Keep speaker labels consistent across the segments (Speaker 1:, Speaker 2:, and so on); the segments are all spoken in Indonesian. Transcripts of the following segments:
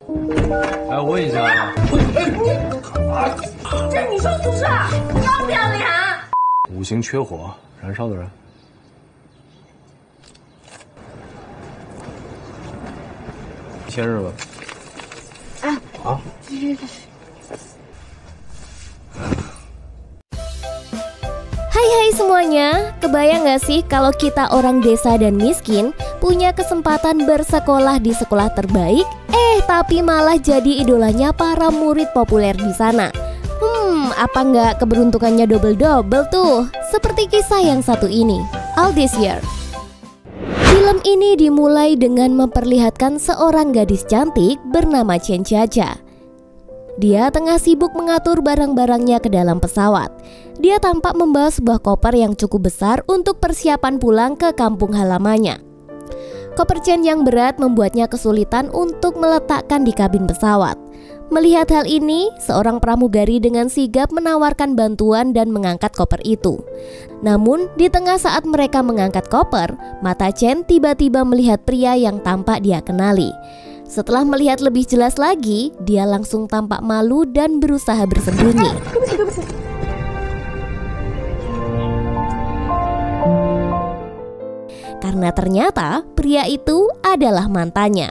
Speaker 1: 哎，我问一下啊，
Speaker 2: 这是女生宿舍，要不要脸？
Speaker 1: 五行缺火，燃烧的人。签日吧。啊。
Speaker 3: Hai semuanya, kebayang gak sih kalau kita orang desa dan miskin punya kesempatan bersekolah di sekolah terbaik, tapi malah jadi idolanya para murid populer di sana. Apa nggak keberuntungannya double-double tuh? Seperti kisah yang satu ini, All This Year. Film ini dimulai dengan memperlihatkan seorang gadis cantik bernama Chen Chacha. Dia tengah sibuk mengatur barang-barangnya ke dalam pesawat. Dia tampak membawa sebuah koper yang cukup besar untuk persiapan pulang ke kampung halamannya. Koper Chen yang berat membuatnya kesulitan untuk meletakkan di kabin pesawat. Melihat hal ini, seorang pramugari dengan sigap menawarkan bantuan dan mengangkat koper itu. Namun, di tengah saat mereka mengangkat koper, mata Chen tiba-tiba melihat pria yang tampak dia kenali. Setelah melihat lebih jelas lagi, dia langsung tampak malu dan berusaha bersembunyi. Karena ternyata pria itu adalah mantannya.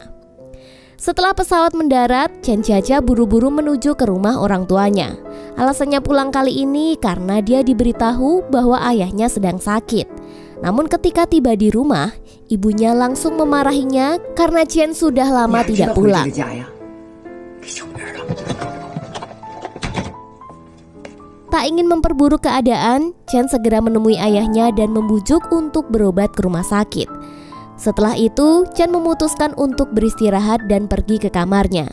Speaker 3: Setelah pesawat mendarat, Chen Chacha buru-buru menuju ke rumah orang tuanya. Alasannya pulang kali ini karena dia diberitahu bahwa ayahnya sedang sakit. Namun ketika tiba di rumah, ibunya langsung memarahinya karena Chen sudah lama tidak pulang. Tak ingin memperburuk keadaan, Chen segera menemui ayahnya dan membujuk untuk berobat ke rumah sakit. Setelah itu, Chen memutuskan untuk beristirahat dan pergi ke kamarnya.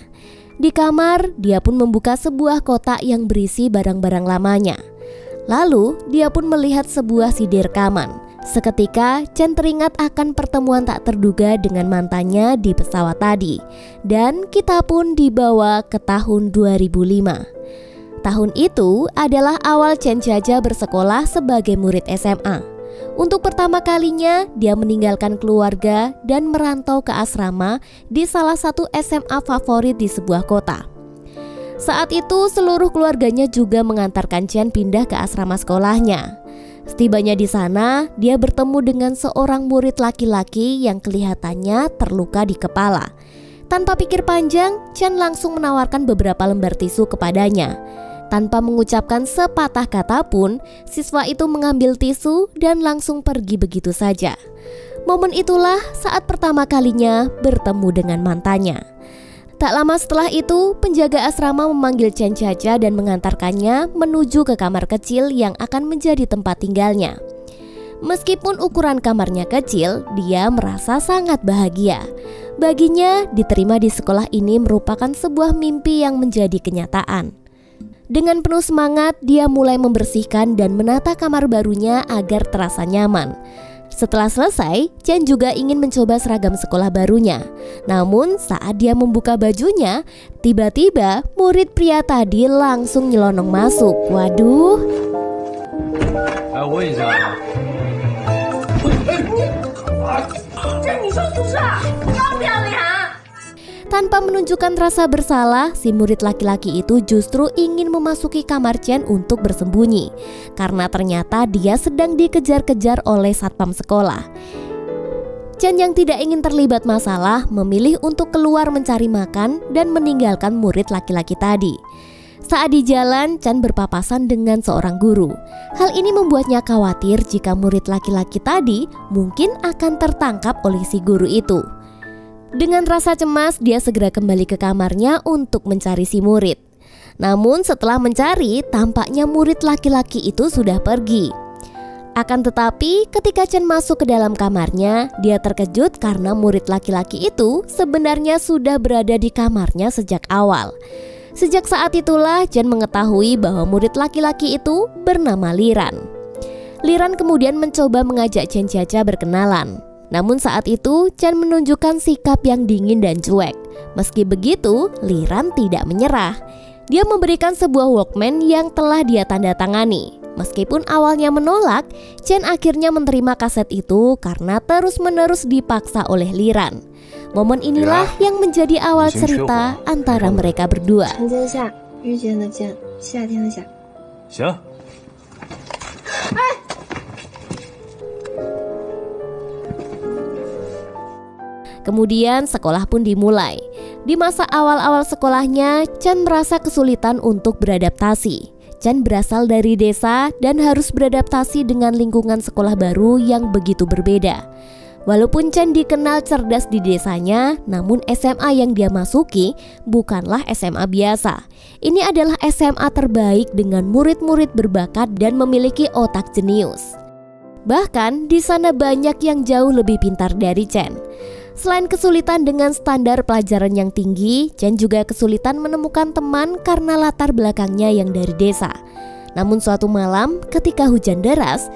Speaker 3: Di kamar, dia pun membuka sebuah kotak yang berisi barang-barang lamanya. Lalu, dia pun melihat sebuah CD rekaman. Seketika, Chen teringat akan pertemuan tak terduga dengan mantannya di pesawat tadi. Dan kita pun dibawa ke tahun 2005. Tahun itu adalah awal Chen Chacha bersekolah sebagai murid SMA. Untuk pertama kalinya, dia meninggalkan keluarga dan merantau ke asrama di salah satu SMA favorit di sebuah kota. Saat itu, seluruh keluarganya juga mengantarkan Chen pindah ke asrama sekolahnya. Setibanya di sana, dia bertemu dengan seorang murid laki-laki yang kelihatannya terluka di kepala. Tanpa pikir panjang, Chen langsung menawarkan beberapa lembar tisu kepadanya. Tanpa mengucapkan sepatah kata pun, siswa itu mengambil tisu dan langsung pergi begitu saja. Momen itulah saat pertama kalinya bertemu dengan mantannya. Tak lama setelah itu, penjaga asrama memanggil Chen Chacha dan mengantarkannya menuju ke kamar kecil yang akan menjadi tempat tinggalnya. Meskipun ukuran kamarnya kecil, dia merasa sangat bahagia. Baginya, diterima di sekolah ini merupakan sebuah mimpi yang menjadi kenyataan. Dengan penuh semangat, dia mulai membersihkan dan menata kamar barunya agar terasa nyaman. Setelah selesai, Chen juga ingin mencoba seragam sekolah barunya. Namun saat dia membuka bajunya, tiba-tiba murid pria tadi langsung nyelonong masuk. Waduh. Tanpa menunjukkan rasa bersalah, si murid laki-laki itu justru ingin memasuki kamar Chen untuk bersembunyi. Karena ternyata dia sedang dikejar-kejar oleh satpam sekolah. Chen yang tidak ingin terlibat masalah memilih untuk keluar mencari makan dan meninggalkan murid laki-laki tadi. Saat di jalan, Chen berpapasan dengan seorang guru. Hal ini membuatnya khawatir jika murid laki-laki tadi mungkin akan tertangkap oleh si guru itu. Dengan rasa cemas, dia segera kembali ke kamarnya untuk mencari si murid. Namun setelah mencari, tampaknya murid laki-laki itu sudah pergi. Akan tetapi, ketika Chen masuk ke dalam kamarnya, dia terkejut karena murid laki-laki itu sebenarnya sudah berada di kamarnya sejak awal. Sejak saat itulah Chen mengetahui bahwa murid laki-laki itu bernama Liran. Liran kemudian mencoba mengajak Chen Chacha berkenalan. Namun saat itu Chen menunjukkan sikap yang dingin dan cuek. Meski begitu, Liran tidak menyerah. Dia memberikan sebuah Walkman yang telah dia tanda tangani. Meskipun awalnya menolak, Chen akhirnya menerima kaset itu karena terus-menerus dipaksa oleh Liran. Momen inilah yang menjadi awal cerita antara mereka berdua.
Speaker 2: 春间的夏，遇见的见，夏天的夏。
Speaker 1: 行。
Speaker 3: Kemudian sekolah pun dimulai. Di masa awal-awal sekolahnya, Chan merasa kesulitan untuk beradaptasi. Chan berasal dari desa dan harus beradaptasi dengan lingkungan sekolah baru yang begitu berbeda. Walaupun Chan dikenal cerdas di desanya, namun SMA yang dia masuki bukanlah SMA biasa. Ini adalah SMA terbaik dengan murid-murid berbakat dan memiliki otak jenius. Bahkan di sana banyak yang jauh lebih pintar dari Chan. Selain kesulitan dengan standar pelajaran yang tinggi, Chan juga kesulitan menemukan teman karena latar belakangnya yang dari desa. Namun suatu malam ketika hujan deras,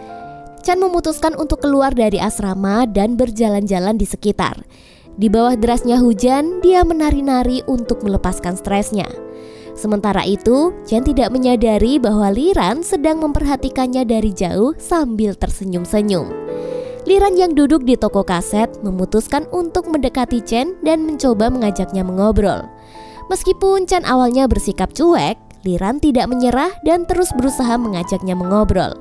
Speaker 3: Chan memutuskan untuk keluar dari asrama dan berjalan-jalan di sekitar. Di bawah derasnya hujan, dia menari-nari untuk melepaskan stresnya. Sementara itu, Chan tidak menyadari bahwa Liran sedang memperhatikannya dari jauh sambil tersenyum-senyum. Liran yang duduk di toko kaset memutuskan untuk mendekati Chan dan mencoba mengajaknya mengobrol. Meskipun Chan awalnya bersikap cuek, Liran tidak menyerah dan terus berusaha mengajaknya mengobrol.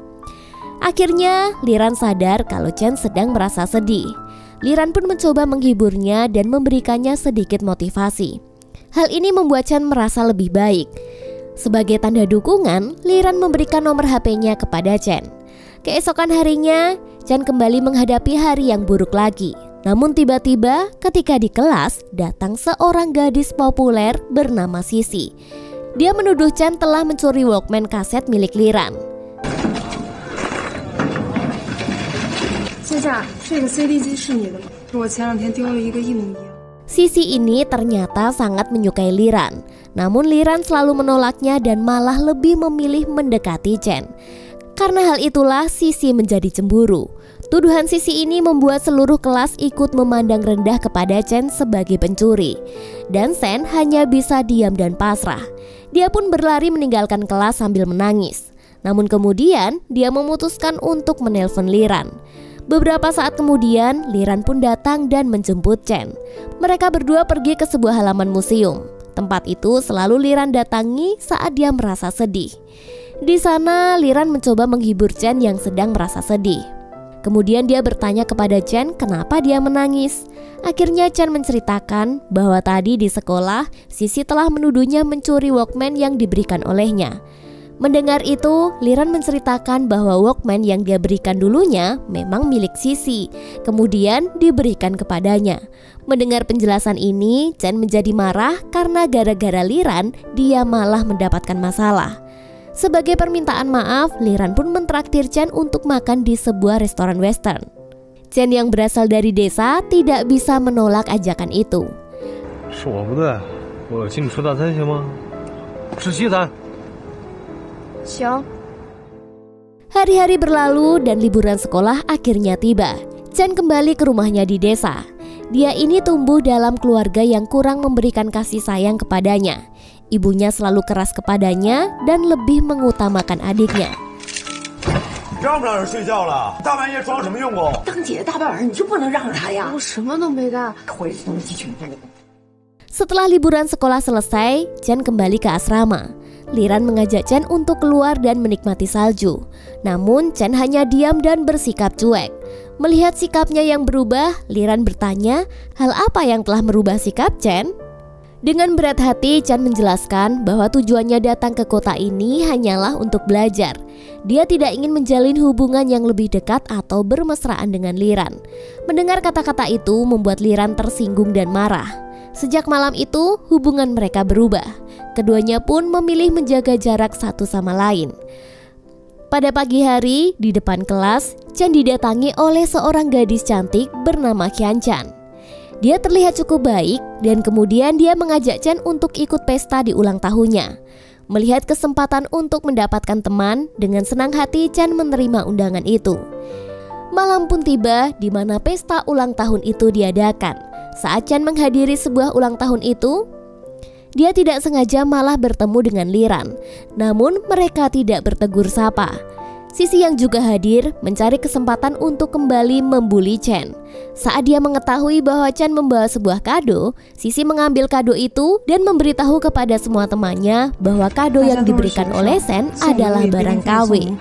Speaker 3: Akhirnya, Liran sadar kalau Chan sedang merasa sedih. Liran pun mencoba menghiburnya dan memberikannya sedikit motivasi. Hal ini membuat Chan merasa lebih baik. Sebagai tanda dukungan, Liran memberikan nomor HP-nya kepada Chan. Keesokan harinya, Chan kembali menghadapi hari yang buruk lagi. Namun tiba-tiba ketika di kelas, datang seorang gadis populer bernama Sisi. Dia menuduh Chan telah mencuri Walkman kaset milik Liran.
Speaker 4: 夏夏，这个 CD 机是你的吗？我前2天丢了一个一模一样。
Speaker 3: Sisi ini ternyata sangat menyukai Liran. Namun Liran selalu menolaknya dan malah lebih memilih mendekati Chan. Karena hal itulah Sisi menjadi cemburu. Tuduhan Sisi ini membuat seluruh kelas ikut memandang rendah kepada Chan sebagai pencuri. Dan Sen hanya bisa diam dan pasrah. Dia pun berlari meninggalkan kelas sambil menangis. Namun kemudian dia memutuskan untuk menelpon Liran. Beberapa saat kemudian Liran pun datang dan menjemput Chan. Mereka berdua pergi ke sebuah halaman museum. Tempat itu selalu Liran datangi saat dia merasa sedih. Di sana Liran mencoba menghibur Chan yang sedang merasa sedih. Kemudian dia bertanya kepada Chan kenapa dia menangis. Akhirnya Chan menceritakan bahwa tadi di sekolah Sisi telah menuduhnya mencuri Walkman yang diberikan olehnya. Mendengar itu, Liran menceritakan bahwa Walkman yang dia berikan dulunya memang milik Sisi, kemudian diberikan kepadanya. Mendengar penjelasan ini, Chan menjadi marah karena gara-gara Liran dia malah mendapatkan masalah. Sebagai permintaan maaf, Liran pun mentraktir Chan untuk makan di sebuah restoran western. Chan yang berasal dari desa tidak bisa menolak ajakan itu.
Speaker 1: 是我不对，我请你吃大餐行吗？吃西餐。
Speaker 2: 行。
Speaker 3: Hari-hari berlalu dan liburan sekolah akhirnya tiba. Chan kembali ke rumahnya di desa. Dia ini tumbuh dalam keluarga yang kurang memberikan kasih sayang kepadanya. Ibunya selalu keras kepadanya dan lebih mengutamakan adiknya.
Speaker 5: 让不让人睡觉了？大半夜装什么用功？
Speaker 2: 当姐大半晚你就不能让着他呀？我什么都没干，回去东西全给你。
Speaker 3: Setelah liburan sekolah selesai, Chan kembali ke asrama. Liran mengajak Chan untuk keluar dan menikmati salju. Namun Chan hanya diam dan bersikap cuek. Melihat sikapnya yang berubah, Liran bertanya, hal apa yang telah merubah sikap Chan? Dengan berat hati, Chan menjelaskan bahwa tujuannya datang ke kota ini hanyalah untuk belajar. Dia tidak ingin menjalin hubungan yang lebih dekat atau bermesraan dengan Liran. Mendengar kata-kata itu membuat Liran tersinggung dan marah. Sejak malam itu, hubungan mereka berubah. Keduanya pun memilih menjaga jarak satu sama lain. Pada pagi hari, di depan kelas, Chan didatangi oleh seorang gadis cantik bernama Kian Chan. Dia terlihat cukup baik dan kemudian dia mengajak Chan untuk ikut pesta di ulang tahunnya. Melihat kesempatan untuk mendapatkan teman, dengan senang hati Chan menerima undangan itu. Malam pun tiba di mana pesta ulang tahun itu diadakan. Saat Chan menghadiri sebuah ulang tahun itu, dia tidak sengaja malah bertemu dengan Liran. Namun mereka tidak bertegur sapa. Sisi yang juga hadir mencari kesempatan untuk kembali membuli Chen. Saat dia mengetahui bahwa Chen membawa sebuah kado, Sisi mengambil kado itu dan memberitahu kepada semua temannya bahwa kado yang diberikan oleh Sen adalah barang KW.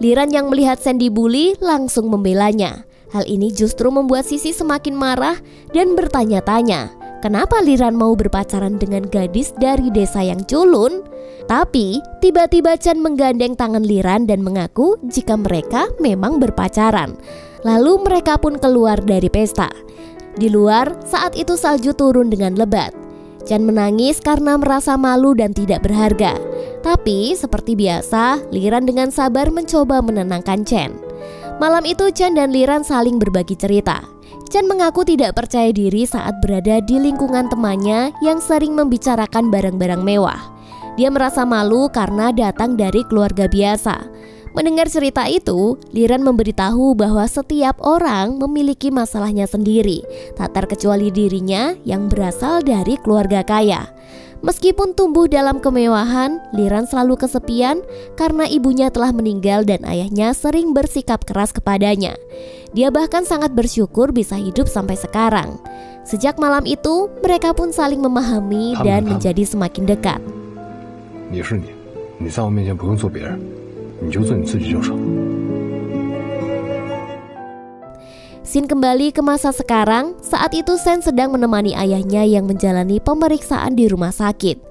Speaker 3: Liran yang melihat Sen dibully langsung membelanya. Hal ini justru membuat Sisi semakin marah dan bertanya-tanya, kenapa Liran mau berpacaran dengan gadis dari desa yang culun? Tapi tiba-tiba Chen menggandeng tangan Liran dan mengaku jika mereka memang berpacaran. Lalu mereka pun keluar dari pesta. Di luar, saat itu salju turun dengan lebat. Chen menangis karena merasa malu dan tidak berharga. Tapi seperti biasa, Liran dengan sabar mencoba menenangkan Chen. Malam itu Chen dan Liran saling berbagi cerita. Chen mengaku tidak percaya diri saat berada di lingkungan temannya yang sering membicarakan barang-barang mewah. Dia merasa malu karena datang dari keluarga biasa. Mendengar cerita itu, Liran memberitahu bahwa setiap orang memiliki masalahnya sendiri, tak terkecuali dirinya yang berasal dari keluarga kaya. Meskipun tumbuh dalam kemewahan, Liran selalu kesepian karena ibunya telah meninggal dan ayahnya sering bersikap keras kepadanya. Dia bahkan sangat bersyukur bisa hidup sampai sekarang. Sejak malam itu, mereka pun saling memahami dan menjadi semakin dekat.
Speaker 1: 你是你，你在我面前不用做别人，你就做你自己就成。
Speaker 3: Scene kembali ke masa sekarang. Saat itu Sen sedang menemani ayahnya yang menjalani pemeriksaan di rumah sakit.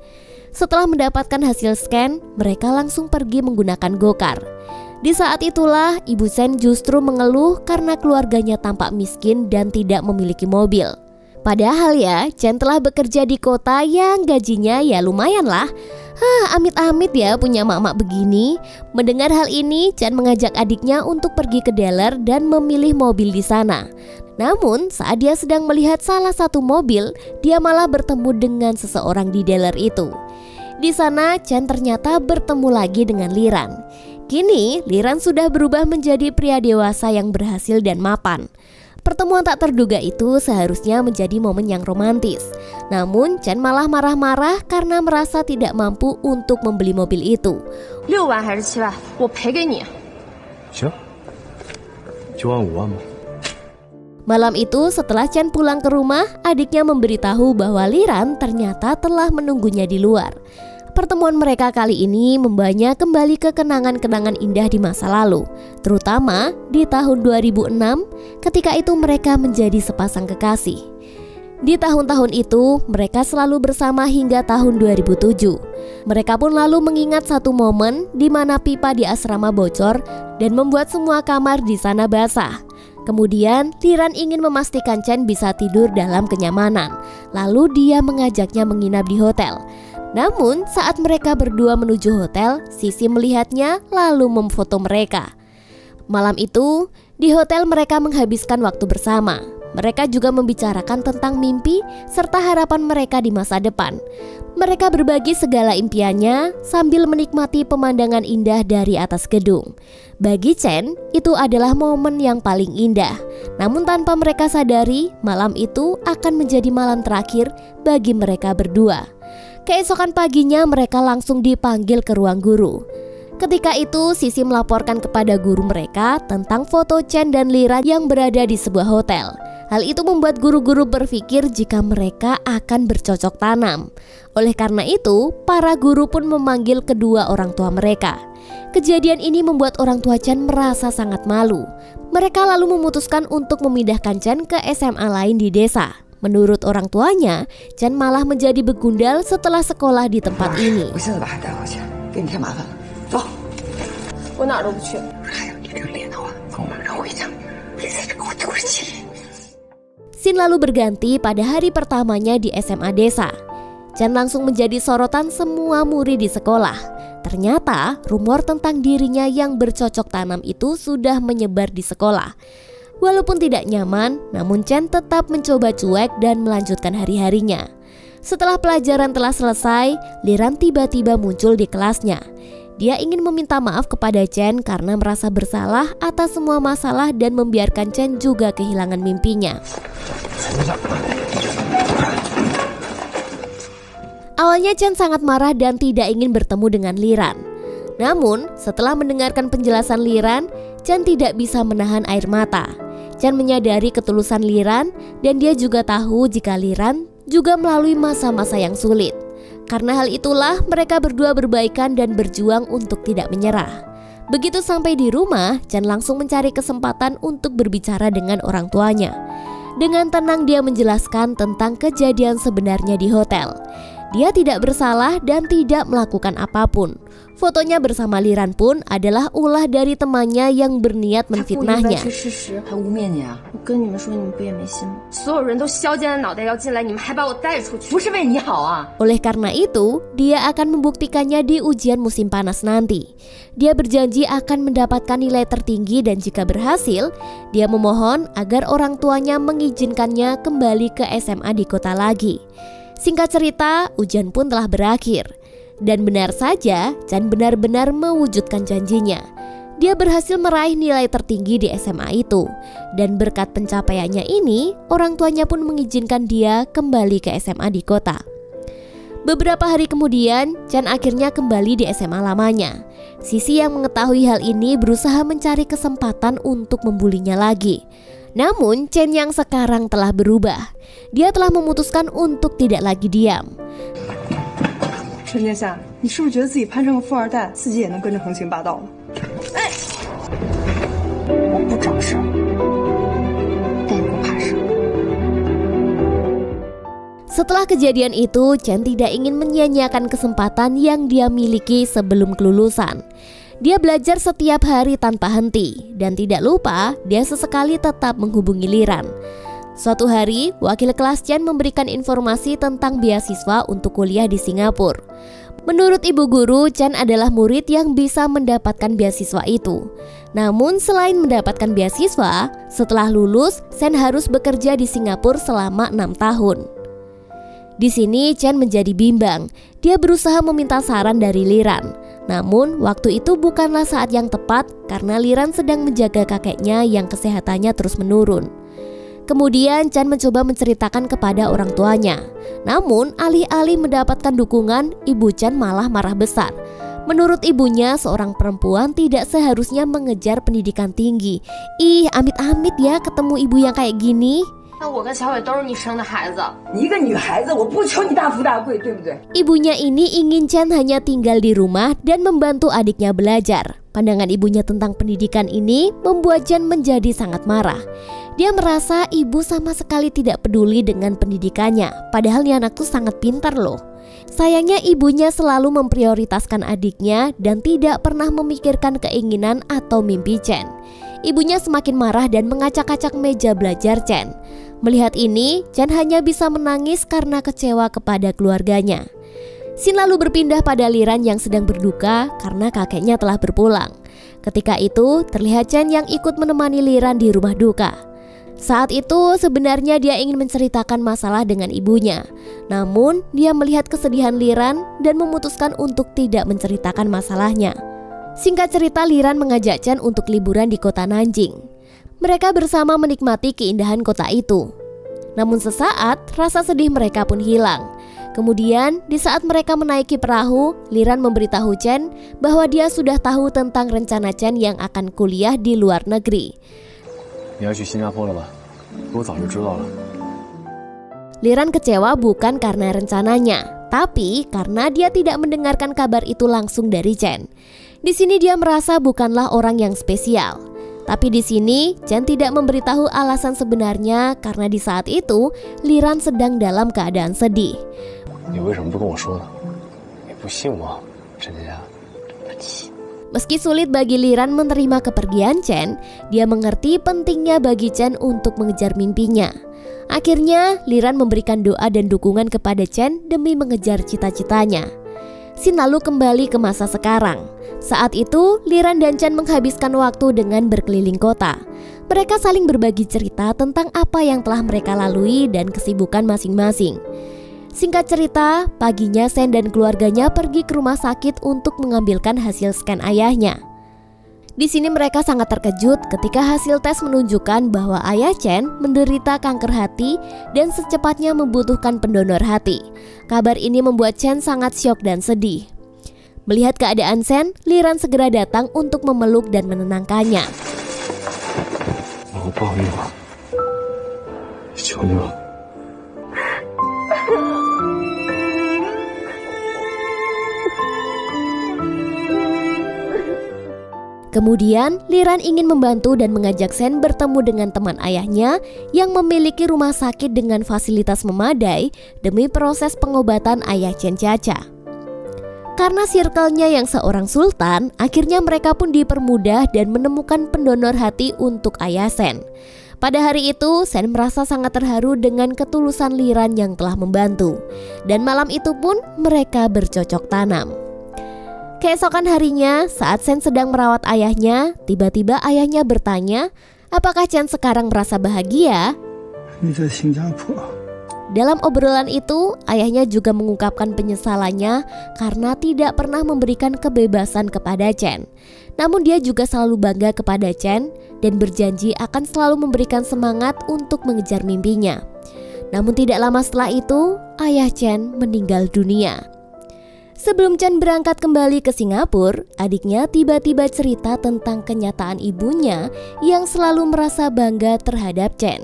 Speaker 3: Setelah mendapatkan hasil scan, mereka langsung pergi menggunakan gokar. Di saat itulah ibu Sen justru mengeluh karena keluarganya tampak miskin dan tidak memiliki mobil. Padahal ya, Chen telah bekerja di kota yang gajinya ya lumayan lah. Amit-amit ya punya mak-mak begini. Mendengar hal ini, Chen mengajak adiknya untuk pergi ke dealer dan memilih mobil di sana. Namun saat dia sedang melihat salah satu mobil, dia malah bertemu dengan seseorang di dealer itu. Di sana Chen ternyata bertemu lagi dengan Liran. Kini Liran sudah berubah menjadi pria dewasa yang berhasil dan mapan. Pertemuan tak terduga itu seharusnya menjadi momen yang romantis. Namun Chen malah marah-marah karena merasa tidak mampu untuk membeli mobil itu.
Speaker 4: 6万还是7万，我赔给你。
Speaker 1: 行，9万5万吧。
Speaker 3: Malam itu setelah Chen pulang ke rumah, adiknya memberitahu bahwa Liran ternyata telah menunggunya di luar. Pertemuan mereka kali ini membawanya kembali ke kenangan-kenangan indah di masa lalu, terutama di tahun 2006 ketika itu mereka menjadi sepasang kekasih. Di tahun-tahun itu mereka selalu bersama hingga tahun 2007. Mereka pun lalu mengingat satu momen di mana pipa di asrama bocor dan membuat semua kamar di sana basah. Kemudian Liran ingin memastikan Chen bisa tidur dalam kenyamanan. Lalu dia mengajaknya menginap di hotel. Namun saat mereka berdua menuju hotel, Sisi melihatnya lalu memfoto mereka. Malam itu di hotel mereka menghabiskan waktu bersama. Mereka juga membicarakan tentang mimpi serta harapan mereka di masa depan. Mereka berbagi segala impiannya sambil menikmati pemandangan indah dari atas gedung. Bagi Chen, itu adalah momen yang paling indah. Namun tanpa mereka sadari, malam itu akan menjadi malam terakhir bagi mereka berdua. Keesokan paginya mereka langsung dipanggil ke ruang guru. Ketika itu Sisi melaporkan kepada guru mereka tentang foto Chen dan Liran yang berada di sebuah hotel. Hal itu membuat guru-guru berpikir jika mereka akan bercocok tanam. Oleh karena itu, para guru pun memanggil kedua orang tua mereka. Kejadian ini membuat orang tua Chen merasa sangat malu. Mereka lalu memutuskan untuk memindahkan Chen ke SMA lain di desa. Menurut orang tuanya, Chen malah menjadi begundal setelah sekolah di tempat ini. Scene lalu berganti pada hari pertamanya di SMA desa. Chen langsung menjadi sorotan semua murid di sekolah. Ternyata rumor tentang dirinya yang bercocok tanam itu sudah menyebar di sekolah. Walaupun tidak nyaman, namun Chen tetap mencoba cuek dan melanjutkan hari-harinya. Setelah pelajaran telah selesai, Liran tiba-tiba muncul di kelasnya. Dia ingin meminta maaf kepada Chen karena merasa bersalah atas semua masalah dan membiarkan Chen juga kehilangan mimpinya. Awalnya Chen sangat marah dan tidak ingin bertemu dengan Liran. Namun setelah mendengarkan penjelasan Liran, Chen tidak bisa menahan air mata. Chen menyadari ketulusan Liran dan dia juga tahu jika Liran juga melalui masa-masa yang sulit. Karena hal itulah mereka berdua berbaikan dan berjuang untuk tidak menyerah. Begitu sampai di rumah, Chen langsung mencari kesempatan untuk berbicara dengan orang tuanya. Dengan tenang dia menjelaskan tentang kejadian sebenarnya di hotel. Dia tidak bersalah dan tidak melakukan apapun. Fotonya bersama Liran pun adalah ulah dari temannya yang berniat menfitnahnya. Oleh karena itu, dia akan membuktikannya di ujian musim panas nanti. Dia berjanji akan mendapatkan nilai tertinggi dan jika berhasil, dia memohon agar orang tuanya mengizinkannya kembali ke SMA di kota lagi. Singkat cerita, ujian pun telah berakhir. Dan benar saja, Chen benar-benar mewujudkan janjinya. Dia berhasil meraih nilai tertinggi di SMA itu. Dan berkat pencapaiannya ini, orang tuanya pun mengizinkan dia kembali ke SMA di kota. Beberapa hari kemudian, Chen akhirnya kembali di SMA lamanya. Sisi yang mengetahui hal ini berusaha mencari kesempatan untuk membulinya lagi. Namun Chen yang sekarang telah berubah. Dia telah memutuskan untuk tidak lagi diam.
Speaker 4: 陈殿下，你是不是觉得自己攀上个富二代，自己也能跟着横行霸道了？
Speaker 2: 哎，我不找事儿，但也不怕事。
Speaker 3: Setelah kejadian itu, Chen tidak ingin menyia-nyiakan kesempatan yang dia miliki sebelum kelulusan. Dia belajar setiap hari tanpa henti dan tidak lupa dia sesekali tetap menghubungi Liran. Suatu hari, wakil kelas Chen memberikan informasi tentang beasiswa untuk kuliah di Singapura. Menurut ibu guru, Chen adalah murid yang bisa mendapatkan beasiswa itu. Namun selain mendapatkan beasiswa, setelah lulus, Chen harus bekerja di Singapura selama 6 tahun. Di sini Chen menjadi bimbang. Dia berusaha meminta saran dari Liran. Namun waktu itu bukanlah saat yang tepat karena Liran sedang menjaga kakeknya yang kesehatannya terus menurun. Kemudian Chen mencoba menceritakan kepada orang tuanya. Namun alih-alih mendapatkan dukungan, ibu Chen malah marah besar. Menurut ibunya, seorang perempuan tidak seharusnya mengejar pendidikan tinggi. Ih, amit-amit ya ketemu ibu yang kayak gini. Ibunya ini ingin Chen hanya tinggal di rumah dan membantu adiknya belajar. Pandangan ibunya tentang pendidikan ini membuat Chen menjadi sangat marah. Dia merasa ibu sama sekali tidak peduli dengan pendidikannya. Padahal nih anak tuh sangat pintar loh. Sayangnya ibunya selalu memprioritaskan adiknya dan tidak pernah memikirkan keinginan atau mimpi Chen. Ibunya semakin marah dan mengacak-acak meja belajar Chen. Melihat ini, Chen hanya bisa menangis karena kecewa kepada keluarganya. Scene lalu berpindah pada Liran yang sedang berduka karena kakeknya telah berpulang. Ketika itu, terlihat Chen yang ikut menemani Liran di rumah duka. Saat itu sebenarnya dia ingin menceritakan masalah dengan ibunya. Namun dia melihat kesedihan Liran dan memutuskan untuk tidak menceritakan masalahnya. Singkat cerita, Liran mengajak Chen untuk liburan di kota Nanjing. Mereka bersama menikmati keindahan kota itu. Namun sesaat rasa sedih mereka pun hilang. Kemudian di saat mereka menaiki perahu, Liran memberitahu Chen bahwa dia sudah tahu tentang rencana Chen yang akan kuliah di luar negeri. Liran kecewa bukan karena rencananya, tapi karena dia tidak mendengarkan kabar itu langsung dari Chen. Di sini dia merasa bukanlah orang yang spesial. Tapi di sini Chen tidak memberitahu alasan sebenarnya karena di saat itu Liran sedang dalam keadaan sedih. Meski sulit bagi Liran menerima kepergian Chen, dia mengerti pentingnya bagi Chen untuk mengejar mimpinya. Akhirnya Liran memberikan doa dan dukungan kepada Chen demi mengejar cita-citanya. Scene lalu kembali ke masa sekarang. Saat itu Liran dan Chen menghabiskan waktu dengan berkeliling kota. Mereka saling berbagi cerita tentang apa yang telah mereka lalui dan kesibukan masing-masing. Singkat cerita, paginya Sen dan keluarganya pergi ke rumah sakit untuk mengambilkan hasil scan ayahnya. Di sini mereka sangat terkejut ketika hasil tes menunjukkan bahwa ayah Chen menderita kanker hati dan secepatnya membutuhkan pendonor hati. Kabar ini membuat Chen sangat syok dan sedih. Melihat keadaan Shen, Liran segera datang untuk memeluk dan menenangkannya. Kemudian, Liran ingin membantu dan mengajak Shen bertemu dengan teman ayahnya yang memiliki rumah sakit dengan fasilitas memadai demi proses pengobatan ayah Chen Chacha. Karena circle-nya yang seorang sultan, akhirnya mereka pun dipermudah dan menemukan pendonor hati untuk ayah Shen. Pada hari itu, Shen merasa sangat terharu dengan ketulusan Liran yang telah membantu. Dan malam itu pun mereka bercocok tanam. Keesokan harinya, saat Shen sedang merawat ayahnya, tiba-tiba ayahnya bertanya, apakah Chen sekarang merasa bahagia? Dalam obrolan itu, ayahnya juga mengungkapkan penyesalannya karena tidak pernah memberikan kebebasan kepada Chen. Namun dia juga selalu bangga kepada Chen dan berjanji akan selalu memberikan semangat untuk mengejar mimpinya. Namun tidak lama setelah itu, ayah Chen meninggal dunia. Sebelum Chen berangkat kembali ke Singapura, adiknya tiba-tiba cerita tentang kenyataan ibunya yang selalu merasa bangga terhadap Chen.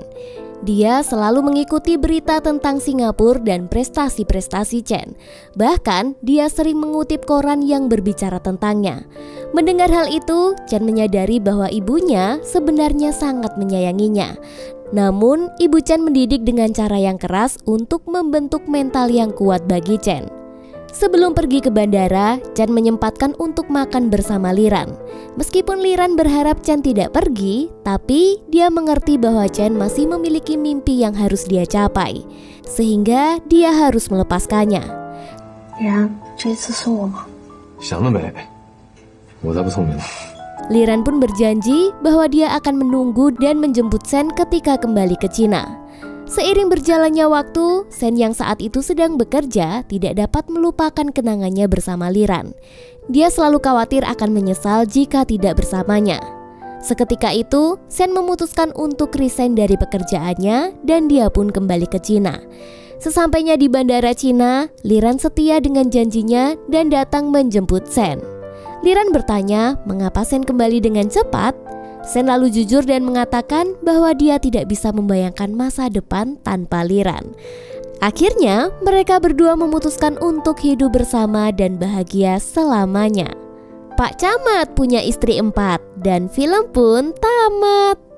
Speaker 3: Dia selalu mengikuti berita tentang Singapura dan prestasi-prestasi Chen. Bahkan dia sering mengutip koran yang berbicara tentangnya. Mendengar hal itu, Chen menyadari bahwa ibunya sebenarnya sangat menyayanginya. Namun, ibu Chen mendidik dengan cara yang keras untuk membentuk mental yang kuat bagi Chen. Sebelum pergi ke bandara, Chen menyempatkan untuk makan bersama Liran. Meskipun Liran berharap Chen tidak pergi, tapi dia mengerti bahwa Chen masih memiliki mimpi yang harus dia capai, sehingga dia harus melepaskannya. Liran pun berjanji bahwa dia akan menunggu dan menjemput Shen ketika kembali ke Cina. Seiring berjalannya waktu, Shen yang saat itu sedang bekerja tidak dapat melupakan kenangannya bersama Liran. Dia selalu khawatir akan menyesal jika tidak bersamanya. Seketika itu, Shen memutuskan untuk resign dari pekerjaannya dan dia pun kembali ke Cina. Sesampainya di bandara Cina, Liran setia dengan janjinya dan datang menjemput Shen. Liran bertanya mengapa Shen kembali dengan cepat. Shen lalu jujur dan mengatakan bahwa dia tidak bisa membayangkan masa depan tanpa Liran. Akhirnya, mereka berdua memutuskan untuk hidup bersama dan bahagia selamanya. Pak Camat punya istri 4 dan film pun tamat.